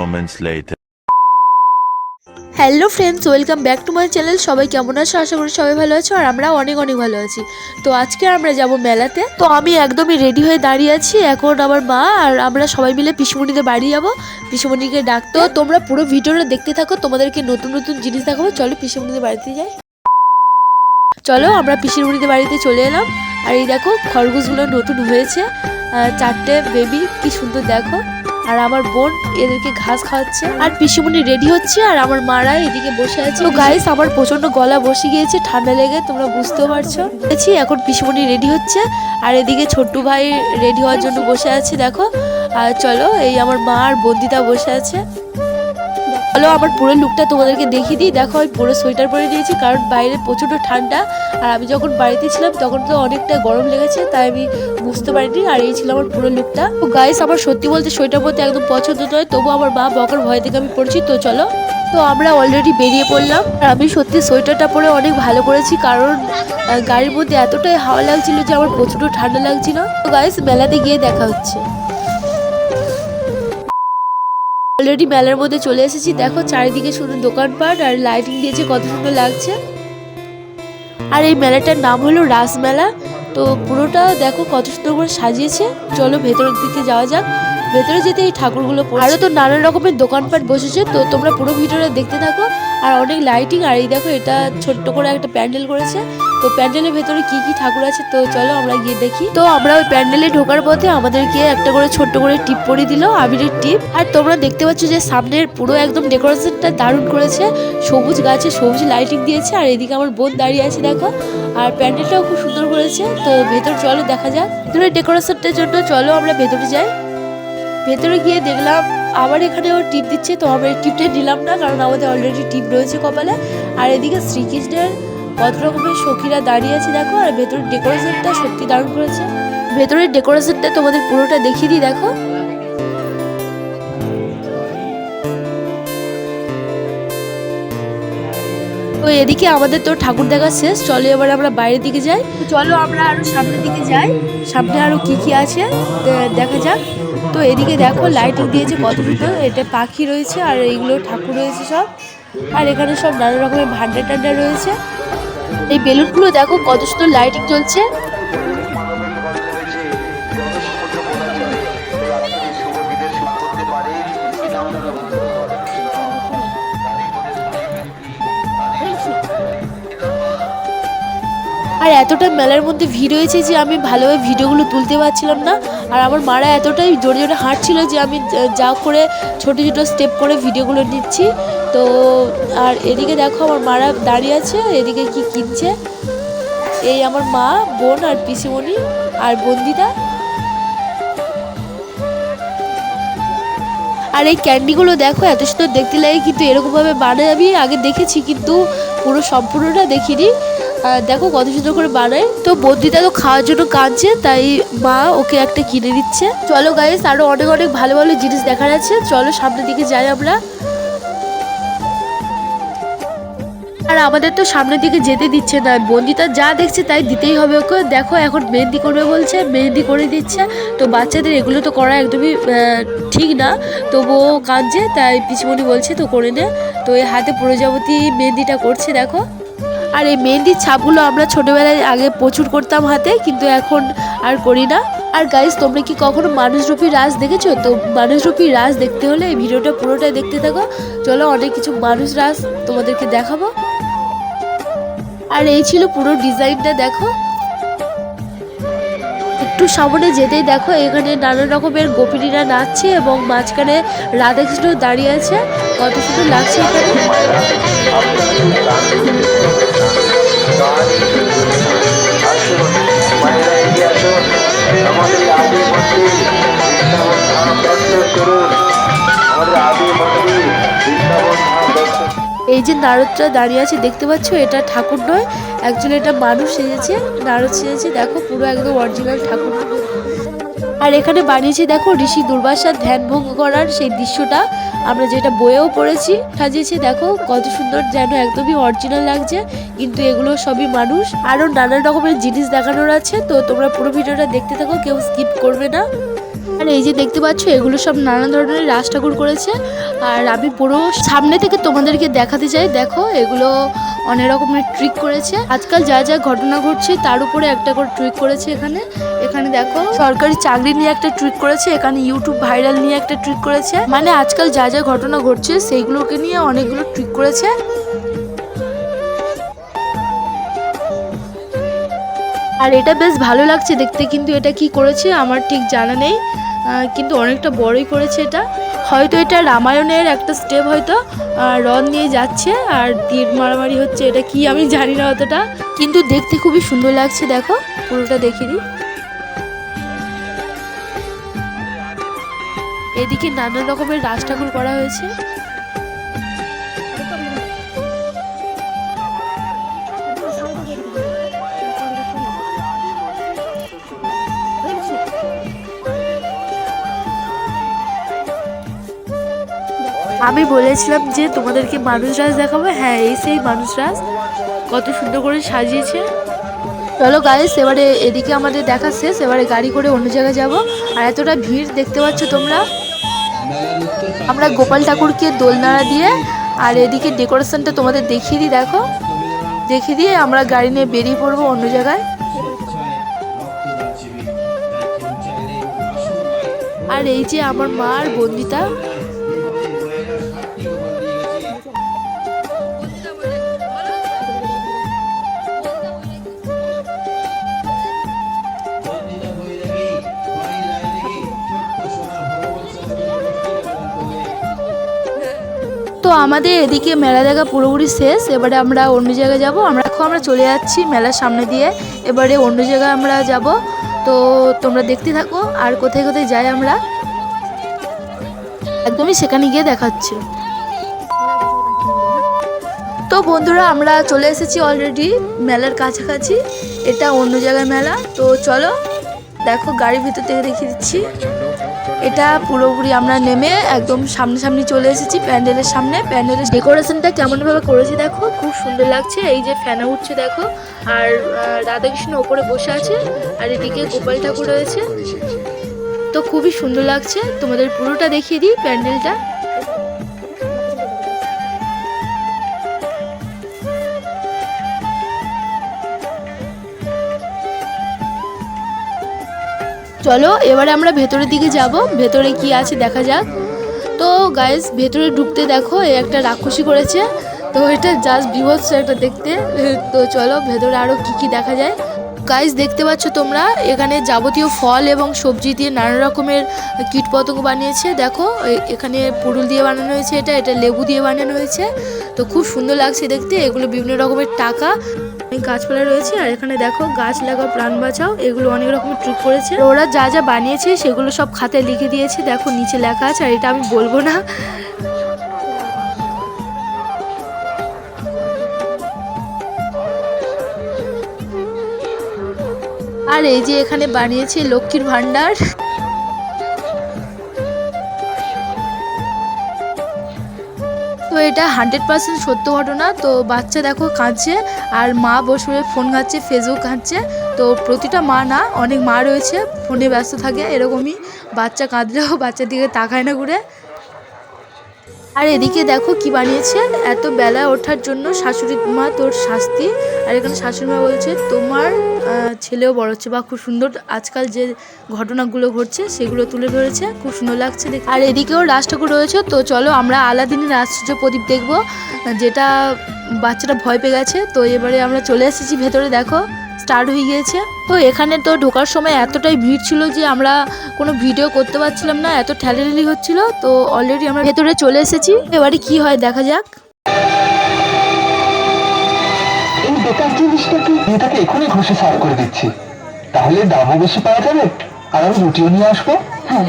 moments later. Hello friends, welcome back to my channel. সবাই কেমন আছো? আশা করি সবাই ভালো আছো, আর আমরা অনেক অনেক ভালো আছি। তো আজকে আমরা যাব মেলাতে। তো আমি একদমই রেডি হয়ে দাঁড়িয়ে আছি। এখন আমার মা আর আমরা সবাই মিলে পিসিমণিদের বাড়ি যাব, পিসিমণিকে ডাকতে। তো তোমরা পুরো ভিডিওটা দেখতে থাকো, তোমাদেরকে নতুন নতুন জিনিস দেখাবো। চলো পিসিমণিদের বাড়িতে যাই। চলো আমরা পিসিমণিদের বাড়িতে চলে এলাম। আর এই দেখো খরগোশগুলো নতুন হয়েছে, 4টে বেবি, কি সুন্দর দেখো। আর আমার বোন এদেরকে ঘাস খাওয়াচ্ছে, আর পিসিমণি রেডি হচ্ছে, আর আমার মারা এদিকে বসে আছে। তো গাইস, আমার প্রচন্ড গলা বসে গিয়েছে ঠান্ডা লেগে, তোমরা বুঝতেও পারছো। এখন পিসিমণি রেডি হচ্ছে, আর এদিকে ছোট্টু ভাই রেডি হওয়ার জন্য বসে আছে দেখো। আর চলো, এই আমার মা আর বন্দিতা বসে আছে। চলো আমার পুরো লুকটা তোমাদেরকে দেখিয়ে দিই। দেখো আমি পুরো সোয়েটার পরে নিয়েছি, কারণ বাইরে প্রচন্ড ঠান্ডা, আর আমি যখন বাড়িতে ছিলাম তখন তো অনেকটা গরম লেগেছে, তাই আমি বুঝতে পারিনি। আর এই ছিল আমার পুরো লুকটা। তো গাইস, আমার সত্যি বলতে সোয়েটার পরতে একদম পছন্দ নয়, তবু আমার মা বকার ভয় থেকে আমি পড়ছি। তো চলো, তো আমরা অলরেডি বেরিয়ে পড়লাম। আর আমি সত্যি সোয়েটারটা পরে অনেক ভালো করেছি, কারণ গাড়ির মধ্যে এতটাই হাওয়া লাগছিল যে আমার প্রচন্ড ঠান্ডা লাগছিল। তো গাইস, মেলাতে গিয়ে দেখা হচ্ছে। অলরেডি মেলার মধ্যে চলে এসেছি। দেখো চারিদিকে সুন্দর দোকানপাট আর লাইটিং দিয়েছে, কত সুন্দর লাগছে। আর এই মেলাটার নাম হলো রাসমেলা। তো পুরোটা দেখো কত সুন্দর করে সাজিয়েছে। চলো ভেতরের দিকে যাওয়া যাক। ভেতরে যেতে এই ঠাকুরগুলো আরো তো নানান রকমের দোকানপাট বসেছে, তো তোমরা পুরো ভিডিওটা দেখতে থাকো। আর অনেক লাইটিং, আর এই দেখো এটা ছোট্ট করে একটা প্যান্ডেল করেছে। তো প্যান্ডেলের ভেতরে কি কি ঠাকুর আছে, তো চলো আমরা গিয়ে দেখি। তো আমরা ওই প্যান্ডেলে ঢোকার পথে আমাদেরকে একটা করে ছোট্ট করে টিপ পরিয়ে দিল, আবিরের টিপ। আর তোমরা দেখতে পাচ্ছ যে সামনের পুরো একদম ডেকোরেশনটা দারুণ করেছে, সবুজ গাছে সবুজ লাইটিং দিয়েছে। আর এদিকে আমার বোন দাঁড়িয়ে আছে দেখো, আর প্যান্ডেলটাও খুব সুন্দর করেছে। তো ভেতর চলো দেখা যাক। ভেতরে ডেকোরেশনটার জন্য চলো আমরা ভেতরে যাই। ভেতরে গিয়ে দেখলাম আবার এখানেও টিপ দিচ্ছে, তো আমরা টিপটা নিলাম না, কারণ আমাদের অলরেডি টিপ রয়েছে কপালে। আর এদিকে শ্রীকৃষ্ণের কত রকমের সখীরা দাঁড়িয়ে আছে দেখো। আর ভেতরের ডেকোরেশনটা সত্যি দারুণ করেছে। ভেতরের ডেকোরেশনটা তোমাদের পুরোটা দেখিয়ে দিই দেখো। তো এদিকে আমাদের তো ঠাকুর দেখা শেষ। চলো এবার আমরা বাইরের দিকে যাই। চলো আমরা আরো সামনের দিকে যাই, সামনে আরো কি কি আছে দেখা যাক। তো এদিকে দেখো লাইটিং দিয়েছে কত সুন্দর, এটা পাখি রয়েছে আর এইগুলো ঠাকুর রয়েছে সব। আর এখানে সব নানা রকমের ভান্ডার টান্ডার রয়েছে। এই বেলুনগুলো দেখো কত সুন্দর লাইটিং জ্বলছে। আর এতটা মেলার মধ্যে ভিড় হয়েছে যে আমি ভালোভাবে ভিডিওগুলো তুলতে পারছিলাম না। আর আমার মারা এতটাই জোরে জোরে হাঁটছিল যে আমি যা করে ছোট ছোট স্টেপ করে ভিডিওগুলো নিচ্ছি। তো আর এদিকে দেখো আমার মারা দাঁড়িয়ে আছে, এদিকে কি কিনছে। এই আমার মা, বোন আর পিসিমণি আর বন্দিতা। আর এই ক্যান্ডিগুলো দেখো এত সুন্দর দেখতে লাগে, কিন্তু এরকমভাবে বানায় আমি আগে দেখেছি, কিন্তু পুরো সম্পূর্ণটা দেখিনি। দেখো কত সুন্দর করে বানায়। তো বন্দিতা তো খাওয়ার জন্য কাঁদছে, তাই মা ওকে একটা কিনে দিচ্ছে। চলো গাইস, আরো অনেক অনেক ভালো ভালো জিনিস দেখার আছে, চলো সামনের দিকে যাই আমরা। আর আমাদের তো সামনের দিকে যেতে দিচ্ছে না, বন্দিতা যা দেখছে তাই দিতেই হবে ওকে। দেখো এখন মেহেন্দি করবে বলছে, মেহেন্দি করে দিচ্ছে। তো বাচ্চাদের এগুলো তো করা একদমই ঠিক না, তবুও কাঁদছে, তাই পিসিমণি বলছে তো করে নে। তো এই হাতে প্রজাপতি মেহেন্দিটা করছে দেখো। আর এই মেহেন্দির ছাপগুলো আমরা ছোটোবেলায় আগে প্রচুর করতাম হাতে, কিন্তু এখন আর করি না। আর গাইস, তোমরা কি কখনো মানুষরূপী রাজ দেখেছো? তো মানুষরূপী রাজ দেখতে হলে এই ভিডিওটা পুরোটাই দেখতে থাকো। চলো অনেক কিছু মানুষ রাজ তোমাদেরকে দেখাবো। আর এই ছিল পুরো ডিজাইনটা দেখো। একটু সামনে যেতেই দেখো এখানে নানা রকমের গোপিনীরা নাচছে, এবং মাঝখানে রাধাকৃষ্ণ দাঁড়িয়ে আছে, কত সুন্দর লাগছে এখানে। এই যে নারদটা দাঁড়িয়ে আছে দেখতে পাচ্ছ, এটা ঠাকুর নয়, অ্যাকচুয়ালি এটা মানুষ সেজেছে, নারদ সেজেছে দেখো, পুরো একদম অরিজিনাল ঠাকুর। আর এখানে বানিয়েছি দেখো ঋষি দুর্বাসার ধ্যান ভঙ্গ করার সেই দৃশ্যটা, আমরা যেটা বইয়েও পড়েছি। সাজিয়েছে দেখো কত সুন্দর, যেন একদমই অরিজিনাল লাগছে, কিন্তু এগুলো সবই মানুষ। আরো নানান রকমের জিনিস দেখানোর আছে, তো তোমরা পুরো ভিডিওটা দেখতে থাকো, কেউ স্কিপ করবে না। আর এই যে দেখতে পাচ্ছ এগুলো সব নানা ধরনের রাজ ঠাকুর করেছে। আর আমি পুরো সামনে থেকে তোমাদেরকে দেখাতে চাই। দেখো এগুলো অনেক রকমের ট্রিক করেছে, আজকাল যা যা ঘটনা ঘটছে তার উপরে একটা করে ট্রিক করেছে। এখানে এখানে দেখো সরকারি চাকরি নিয়ে একটা ট্রিক করেছে, এখানে ইউটিউব ভাইরাল নিয়ে একটা ট্রিক করেছে, মানে আজকাল যা যা ঘটনা ঘটছে সেইগুলোকে নিয়ে অনেকগুলো ট্রিক করেছে। আর এটা বেশ ভালো লাগছে দেখতে, কিন্তু এটা কি করেছে আমার ঠিক জানা নেই, কিন্তু অনেকটা বড়ই করেছে এটা। হয়তো এটা রামায়ণের একটা স্টেপ, হয়তো রথ নিয়ে যাচ্ছে আর তীর মারামারি হচ্ছে, এটা কি আমি জানি না অতটা, কিন্তু দেখতে খুবই সুন্দর লাগছে। দেখো পুরোটা দেখে দিই। এদিকে নানান রকমের রাজ ঠাকুর করা হয়েছে। আমি বলেছিলাম যে তোমাদেরকে মানুষরাজ দেখাবো, হ্যাঁ এই সেই মানুষরাজ, কত সুন্দর করে সাজিয়েছে। চলো গাইস, এবারে এদিকে আমাদের দেখা শেষ, এবারে গাড়ি করে অন্য জায়গায় যাব। আর এতটা ভিড় দেখতে পাচ্ছ তোমরা। আমরা গোপাল ঠাকুরকে দোলনাড়া দিয়ে আর এদিকে ডেকোরেশনটা তোমাদের দেখিয়ে দিই। দেখো দেখিয়ে দিয়ে আমরা গাড়ি নিয়ে বেরিয়ে পড়বো অন্য জায়গায়। আর এই যে আমার মা আর বন্দিতা। তো আমাদের এদিকে মেলা দেখা পুরোপুরি শেষ, এবারে আমরা অন্য জায়গায় যাব। আমরা চলে যাচ্ছি মেলার সামনে দিয়ে, এবারে অন্য জায়গায় আমরা যাব। তো তোমরা দেখতে থাকো আর কোথায় কোথায় যাই আমরা একদমই সেখানে গিয়ে দেখাচ্ছি। তো বন্ধুরা আমরা চলে এসেছি অলরেডি মেলার কাছাকাছি, এটা অন্য জায়গায় মেলা। তো চলো দেখো গাড়ির ভিতর থেকে দেখিয়ে দিচ্ছি। এটা পুরোপুরি আমরা নেমে একদম সামনাসামনি চলে এসেছি প্যান্ডেলের সামনে। প্যান্ডেলের ডেকোরেশনটা কেমনভাবে করেছে দেখো, খুব সুন্দর লাগছে। এই যে ফ্যানা উঠছে দেখো, আর রাধাকৃষ্ণ ওপরে বসে আছে, আর এদিকে গোপাল ঠাকুর রয়েছে। তো খুবই সুন্দর লাগছে, তোমাদের পুরোটা দেখিয়ে দিই প্যান্ডেলটা। চলো এবারে আমরা ভেতরের দিকে যাব, ভেতরে কি আছে দেখা যাক। তো গাইস ভেতরে ঢুকতে দেখো এই একটা রাক্ষসী করেছে, তো এটা জাস্ট বিভৎস একটা দেখতে। তো চলো ভেতরে আরো কি কি দেখা যায়। গাইস দেখতে পাচ্ছ তোমরা, এখানে যাবতীয় ফল এবং সবজি দিয়ে নানা রকমের কীটপতঙ্গ বানিয়েছে। দেখো এখানে পুরুল দিয়ে বানানো হয়েছে, এটা লেবু দিয়ে বানানো হয়েছে। তো খুব সুন্দর লাগছে দেখতে, এগুলো বিভিন্ন রকমের টাকা। গাছপালা রয়েছে, আর এখানে দেখো গাছ লাগাও প্রাণ বাঁচাও, এগুলো অনেক রকমের ট্রিক করেছে। ওরা যা যা বানিয়েছে সেগুলো সব খাতায় লিখে দিয়েছে, দেখো নিচে লেখা আছে, আর এটা আমি বলবো না। আর এই যে এখানে বানিয়েছে লক্ষ্মীর ভান্ডার। তো এটা 100% সত্য ঘটনা। তো বাচ্চা দেখো কাঁদছে, আর মা বসে ফোন ঘাঁটছে, ফেসবুক ঘাঁটছে। তো প্রতিটা মা না, অনেক মা রয়েছে ফোনে ব্যস্ত থাকে, এরকমই বাচ্চা কাঁদলেও বাচ্চার দিকে তাকায় না ঘুরে। আর এদিকে দেখো কি বানিয়েছে, এত বেলা ওঠার জন্য শাশুড়ি মা তোর শাস্তি। আর এখানে শাশুড়ি মা বলছে তোমার ছেলেও বড় হচ্ছে, বা খুব সুন্দর আজকাল যে ঘটনাগুলো ঘটছে সেগুলো তুলে ধরেছে, খুব সুন্দর লাগছে দেখে। আর এদিকেও রাজ ঠাকুর রয়েছে। তো চলো আমরা আলাদিনের আশ্চর্য প্রদীপ দেখবো, যেটা বাচ্চাটা ভয় পেয়ে গেছে। তো এবারে আমরা চলে এসেছি ভেতরে, দেখো স্টার্ট হয়ে গিয়েছে। তো এখানে তো ঢোকার সময় এতটাই ভিড় ছিল যে আমরা কোনো ভিডিও করতে পারছিলাম না, এত ঠেলাঠেলি হচ্ছিল। তো অলরেডি আমরা ভেতরে চলে এসেছি, এবারে কি হয় দেখা যাক। এই বেকার জিনিসটাকে এটাকে এখনই ঘষে সাফ করে দিচ্ছি, তাহলে দামও বেশি পাওয়া যাবে আর আমি রুটিও নিয়ে আসবো। হ্যাঁ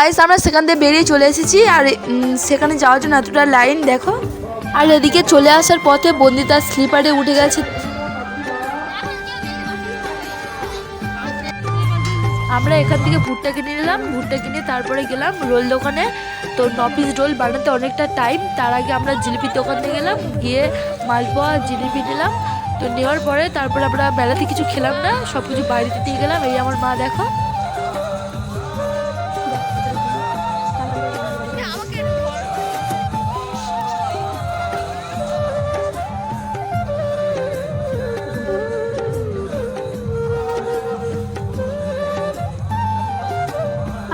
গাইস আমরা সেখান থেকে বেরিয়ে চলে এসেছি আর সেখানে যাওয়ার জন্য এতটা লাইন দেখো। আর এদিকে চলে আসার পথে বন্দিতা স্লিপারে উঠে গেছে। আমরা এখান থেকে ভুট্টা কিনে নিলাম, ভুট্টা কিনে তারপরে গেলাম রোল দোকানে। তো 9 পিস রোল বানাতে অনেকটা টাইম, তার আগে আমরা জিলিপির দোকানে গেলাম, গিয়ে মালপোয়া জিলিপি নিলাম। তো নেওয়ার পরে তারপরে আমরা মেলাতে কিছু খেলাম না, সব কিছু বাড়িতে দিয়ে গেলাম। এই আমার মা দেখো।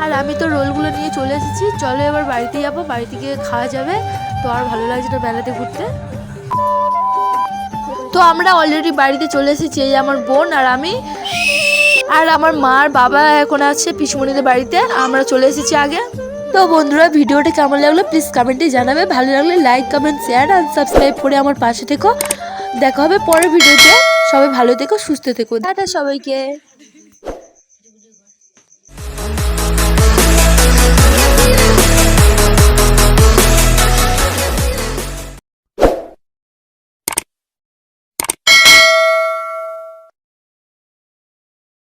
আর আমি তো রোলগুলো নিয়ে চলে এসেছি, চলো এবার বাড়িতে যাবো, বাড়িতে গিয়ে খাওয়া যাবে। তো আর ভালো লাগছে না মেলাতে ঘুরতে। তো আমরা অলরেডি বাড়িতে চলে এসেছি, এই আমার বোন আর আমি, আর আমার মা আর বাবা এখন আছে পিসমণিদের বাড়িতে, আমরা চলে এসেছি আগে। তো বন্ধুরা ভিডিওটা কেমন লাগলো প্লিজ কমেন্টে জানাবে, ভালো লাগলে লাইক কমেন্ট শেয়ার আর সাবস্ক্রাইব করে আমার পাশে থেকো। দেখা হবে পরের ভিডিওতে, সবাই ভালো থেকো সুস্থ থেকো, টাটা সবাইকে।